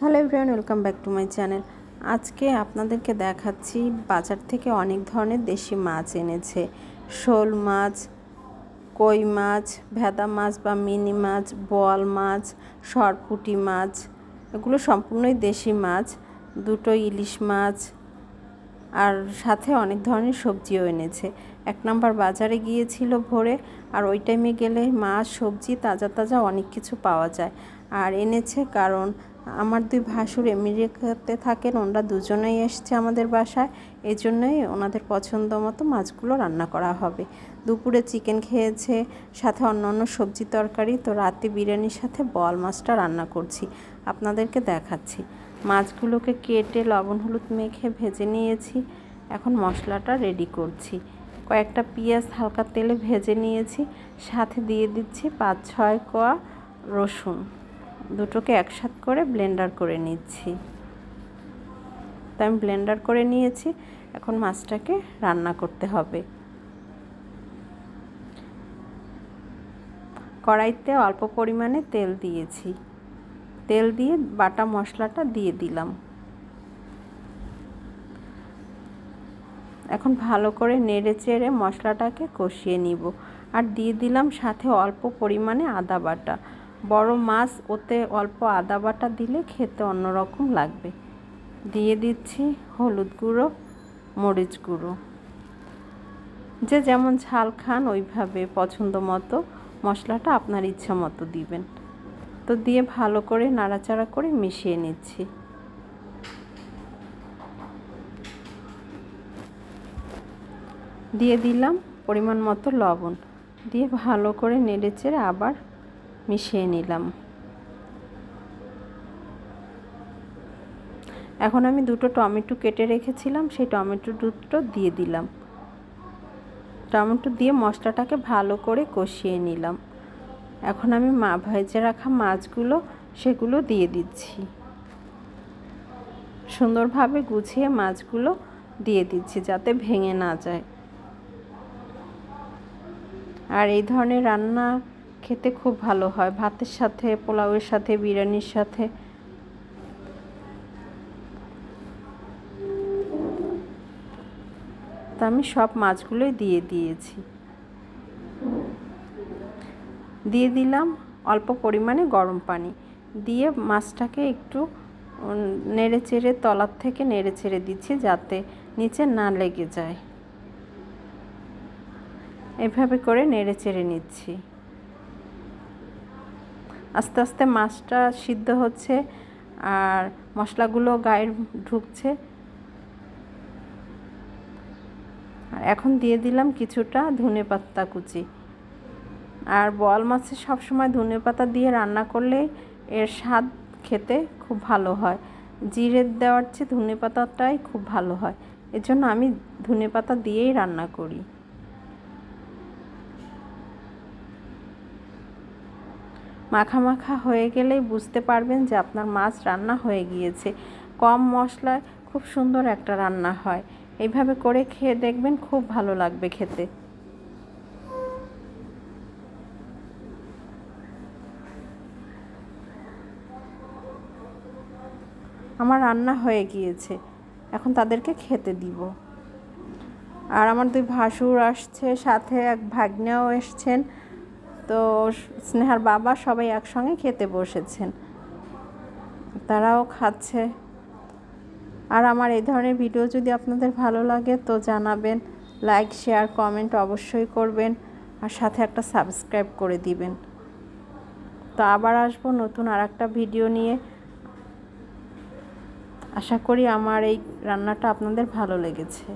Hello everyone, welcome back to my channel. আজকে আপনাদেরকে দেখাচ্ছি বাজার থেকে অনেক ধরনের দেশি মাছ এনেছে। শোল মাছ, কই মাছ, ভেদা মাছ বা মিনি মাছ, বোয়াল মাছ, সরপুঁটি মাছ, এগুলো সম্পূর্ণই দেশি মাছ। দুটো ইলিশ মাছ আর সাথে অনেক ধরনের সবজিও এনেছে। 1 নম্বর বাজারে গিয়েছিল ভোরে, আর ওই টাইমে গেলে মাছ সবজি তাজা তাজা অনেক কিছু পাওয়া যায়। আর এনেছে কারণ আমার 2 ভাসুর আমেরিকাতে থাকেন, ওনারা দুজনেই এসছে আমাদের বাসায়, এই জন্যই ওনাদের পছন্দ মতো মাছগুলো রান্না করা হবে। দুপুরে চিকেন খেয়েছে, সাথে অন্যান্য সবজি তরকারি। তো রাতে বিরিয়ানির সাথে বোয়াল মাছটা রান্না করছি, আপনাদেরকে দেখাচ্ছি। মাছগুলোকে কেটে লবণ হলুদ মেখে ভেজে নিয়েছি। এখন মশলাটা রেডি করছি। কয়েকটা পেঁয়াজ হালকা তেলে ভেজে নিয়েছি, সাথে দিয়ে দিচ্ছি 5-6 কোয়া রসুন। দুটোকে একসাথে করে ব্লেন্ডার করে নিচ্ছি। তো আমি ব্লেন্ডার করে নিয়েছি, এখন মাছটাকে রান্না করতে হবে। কড়াইতে অল্প পরিমাণে তেল দিয়েছি, তেল দিয়ে বাটা মশলাটা দিয়ে দিলাম। এখন ভালো করে নেড়ে চেড়ে মশলাটাকে কষিয়ে নিব। আর দিয়ে দিলাম সাথে অল্প পরিমাণে আদা বাটা। বড় মাছ, ওতে অল্প আদা বাটা দিলে খেতে অন্যরকম লাগবে। দিয়ে দিচ্ছি হলুদ গুঁড়ো, মরিচ গুঁড়ো। যে যেমন ঝাল খান ওইভাবে পছন্দ মতো মশলাটা আপনার ইচ্ছা মতো দিবেন। তো দিয়ে ভালো করে নাড়াচাড়া করে মিশিয়ে নিচ্ছি। দিয়ে দিলাম পরিমাণ মতো লবণ, দিয়ে ভালো করে নেড়েচেড়ে আবার মিশিয়ে নিলাম। এখন আমি 2টো টমেটো কেটে রেখেছিলাম, সেই টমেটো দুটো দিয়ে দিলাম। টমেটো দিয়ে মশলাটাকে ভালো করে কষিয়ে নিলাম। এখন আমি ভেজে রাখা মাছগুলো সেগুলো দিয়ে দিচ্ছি। সুন্দরভাবে গুছিয়ে মাছগুলো দিয়ে দিচ্ছি যাতে ভেঙে না যায়। আর এই ধরনের রান্না খেতে খুব ভালো হয়, ভাতের সাথে, পোলাওয়ের সাথে, বিরিয়ানির সাথে। তো আমি সব মাছগুলোই দিয়ে দিয়েছি। দিয়ে দিলাম অল্প পরিমাণে গরম পানি, দিয়ে মাছটাকে একটু নেড়ে চেড়ে, তলার থেকে নেড়ে চেড়ে দিচ্ছি যাতে নিচে না লেগে যায়। এভাবে করে নেড়ে চেড়ে নিচ্ছি। আস্তে আস্তে মাছটা সিদ্ধ হচ্ছে আর মশলাগুলো গায়ে ঢুকছে। আর এখন দিয়ে দিলাম কিছুটা ধনেপাতা কুচি। আর বোয়াল মাছে সবসময় ধনেপাতা দিয়ে রান্না করলে এর স্বাদ খেতে খুব ভালো হয়। জিরে দেওয়ার চেয়ে ধনেপাতাটাই খুব ভালো হয়, এজন্য আমি ধনেপাতা দিয়েই রান্না করি। মাখা মাখা হয়ে গেলেই বুঝতে পারবেন যে আপনার মাছ রান্না হয়ে গিয়েছে। কম মশলায় খুব সুন্দর একটা রান্না হয়। এইভাবে করে খেয়ে দেখবেন, খুব ভালো লাগবে খেতে। আমার রান্না হয়ে গিয়েছে, এখন তাদেরকে খেতে দিব। আর আমার 2 ভাসুর আসছে, সাথে এক ভাগ্নেও এসছেন। তো স্নেহার বাবা সবাই একসঙ্গে খেতে বসেছেন, তারাও খাচ্ছে। আর আমার এই ধরনের ভিডিও যদি আপনাদের ভালো লাগে তো জানাবেন, লাইক, শেয়ার, কমেন্ট অবশ্যই করবেন, আর সাথে একটা সাবস্ক্রাইব করে দিবেন। তো আবার আসবো নতুন আরেকটা ভিডিও নিয়ে। আশা করি আমার এই রান্নাটা আপনাদের ভালো লেগেছে।